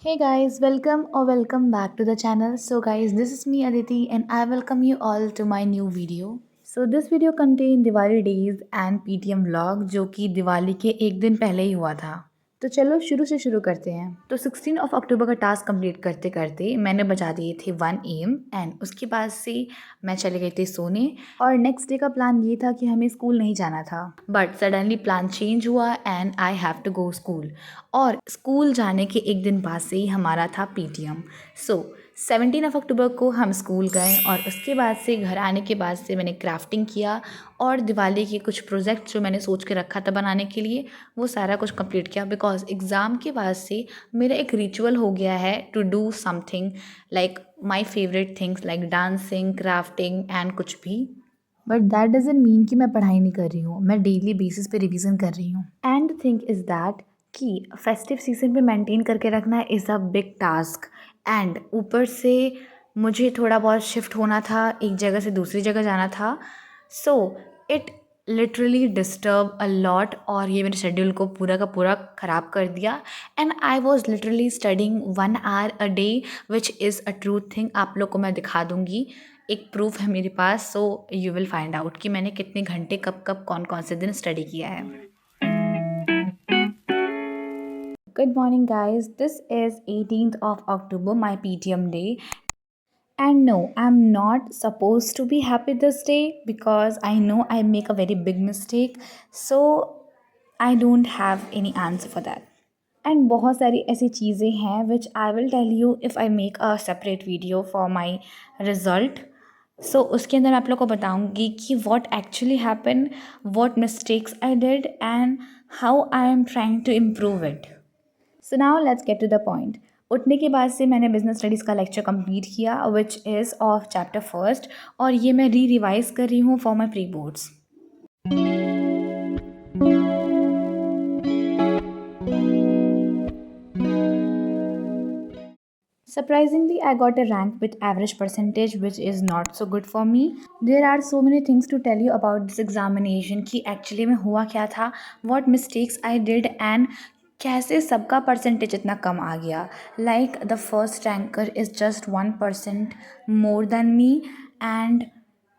Hey guys, welcome back to the channel. So guys, this is me Aditi and I welcome you all to my new video. So this video contain Diwali days and PTM vlog जो कि दिवाली के एक दिन पहले ही हुआ था। तो चलो शुरू से शुरू करते हैं। तो 16 ऑफ अक्टूबर का टास्क कंप्लीट करते करते मैंने बजा दिए थे 1 AM एंड उसके बाद से मैं चले गई थी सोने और नेक्स्ट डे का प्लान ये था कि हमें स्कूल नहीं जाना था बट सडनली प्लान चेंज हुआ and I have to go school और स्कूल जाने के एक दिन बाद से ही हमारा था PTM। सो 17 ऑफ अक्टूबर को हम स्कूल गए और उसके बाद से घर आने के बाद से मैंने क्राफ्टिंग किया और दिवाली के कुछ प्रोजेक्ट जो मैंने सोच के रखा था बनाने के लिए वो सारा कुछ कंप्लीट किया बिकॉज एग्ज़ाम के बाद से मेरा एक रिचुअल हो गया है to do something like my favourite things like dancing crafting and कुछ भी। बट दैट डजेंट मीन कि मैं पढ़ाई नहीं कर रही हूँ, मैं डेली बेसिस पे रिवीजन कर रही हूँ। एंड थिंक इज़ दैट कि फेस्टिव सीजन पे मेंटेन करके रखना is a big task and ऊपर से मुझे थोड़ा बहुत शिफ्ट होना था, एक जगह से दूसरी जगह जाना था। So it literally disturb a lot और ये मेरे शेड्यूल को पूरा का पूरा ख़राब कर दिया and I was literally studying 1 hour a day which is a true thing. आप लोग को मैं दिखा दूँगी, एक प्रूफ है मेरे पास। So you will find out कि मैंने कितने घंटे कब कब कौन कौन से दिन स्टडी किया है। Good morning guys, this is 18th of October, my PTM day. And no, I'm not supposed to be happy this day because I know I make a very big mistake. So I don't have any answer for that. And बहुत सारी ऐसी चीज़ें हैं which I will tell you if I make a separate video for my result. So उसके अंदर आप लोग को बताऊँगी कि what actually happen, what mistakes I did and how I am trying to improve it. So now let's get to the point. उठने के बाद से मैंने बिजनेस स्टडीज़ का लेक्चर कंप्लीट किया which is of chapter first और ये मैं रिवाइज कर रही हूँ for my pre boards. Surprisingly, I got a rank with average percentage, which is not so good for me. There are so many things to tell you about this examination कि actually में हुआ क्या था, what mistakes I did and कैसे सबका percentage इतना कम आ गया। Like the first ranker is just 1% more than me and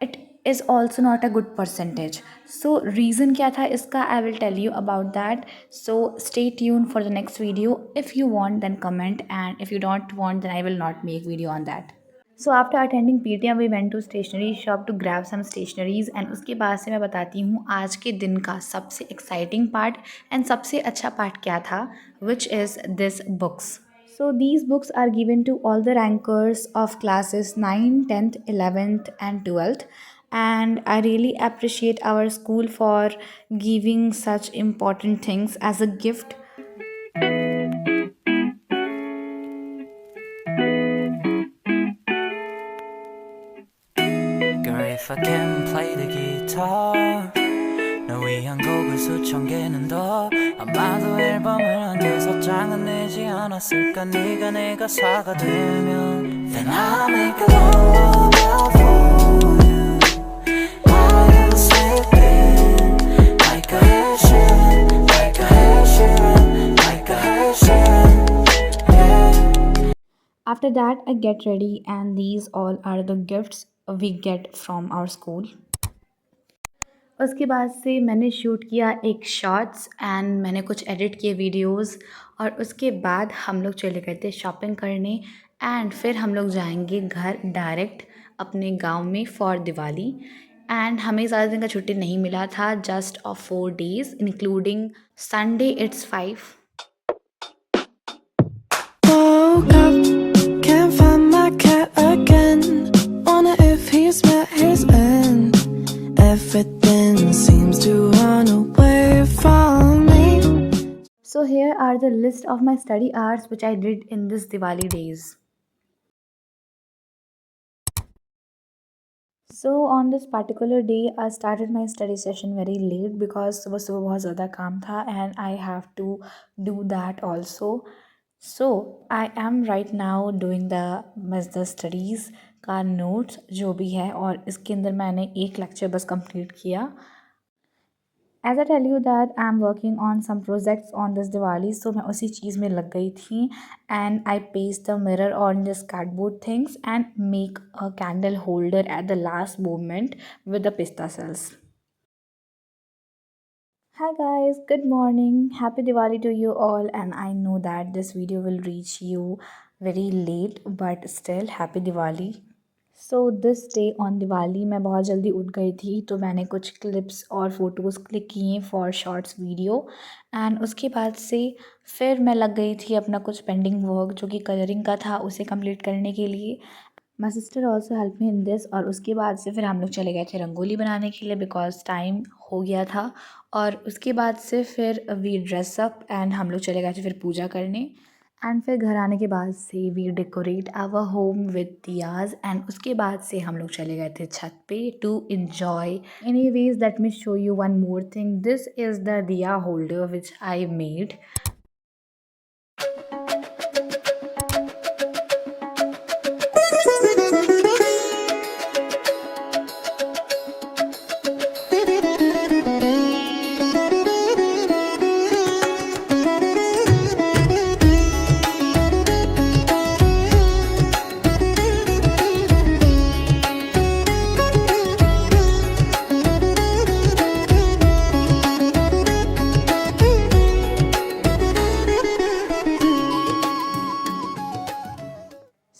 it is also not a good percentage. So reason क्या था इसका, I will tell you about that. So stay tune for the next video. If you want then comment and if you don't want then I will not make video on that. So after attending PTM we went to stationery shop to grab some stationeries and उसके बाद से मैं बताती हूँ आज के दिन का सबसे एक्साइटिंग पार्ट एंड सबसे अच्छा पार्ट क्या था, which is this books. So these books are given to all the rankers of classes 9, 10th, 11th and 12th, and I really appreciate our school for giving such important things as a gift. Girl, if I can play the guitar 널 위한 곡을 수천 개는 더 아마도 앨범을 한 6장은 내지 않았을까 네가 내 가사가 되면 Then I'll make a lullaby for you While you sleep in Like a Haitian, like a Haitian, like a Haitian, yeah. After that, I get ready, and these all are the gifts we get from our school. उसके बाद से मैंने shoot किया एक shorts and मैंने कुछ edit किए videos और उसके बाद हम लोग चले गए थे शॉपिंग करने एंड फिर हम लोग जाएंगे घर डायरेक्ट अपने गांव में फॉर दिवाली। एंड हमें ज़्यादा दिन का छुट्टी नहीं मिला था, just of 4 days including Sunday it's 5। Woke up, can't find my cat again. Wonder if he's met his end. Everything seems to run away from me. So here are the list of my study hours which I did in this Diwali days. So on this particular day, I started my study session very late because सुबह सुबह बहुत ज़्यादा काम था and I have to do that also. So I am right now doing the studies का notes जो भी है और इसके अंदर मैंने एक लेक्चर बस कंप्लीट किया। As I tell you that I am working on some projects on this Diwali, so मैं उसी चीज़ में लग गई थी and I paste the mirror on this cardboard things and make a candle holder at the last moment with the pista cells. Hi guys, good morning. Happy Diwali to you all, and I know that this video will reach you very late, but still happy Diwali. So this day on Diwali मैं बहुत जल्दी उठ गई थी, तो मैंने कुछ clips और फ़ोटोज़ क्लिक किए फॉर शॉर्ट्स वीडियो एंड उसके बाद से फिर मैं लग गई थी अपना कुछ पेंडिंग वर्क जो कि कलरिंग का था उसे कंप्लीट करने के लिए। My sister also help me in this, और उसके बाद से फिर हम लोग चले गए थे रंगोली बनाने के लिए बिकॉज टाइम हो गया था। और उसके बाद से फिर वी ड्रेस अप एंड हम लोग चले गए थे फिर पूजा करने। एंड फिर घर आने के बाद से we decorate our home with diyas and उसके बाद से हम लोग चले गए थे छत पे to enjoy. Anyways let me show you one more thing, this is the diya holder which I made.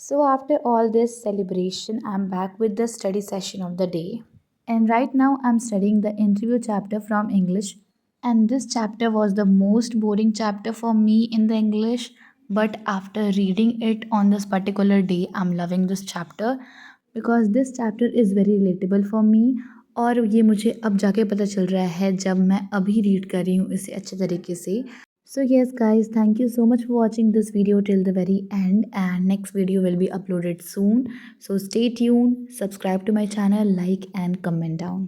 So after all this celebration, I'm back with the study session of the day. And right now I'm studying the interview chapter from English. And this chapter was the most boring chapter for me in the English. But after reading it on this particular day, I'm loving this chapter because this chapter is very relatable for me. और ये मुझे अब जाके पता चल रहा है जब मैं अभी रीड कर रही हूँ इसे अच्छे तरीके से। So yes guys, thank you so much for watching this video till the very end, and next video will be uploaded soon. So stay tuned, subscribe to my channel, like and comment down.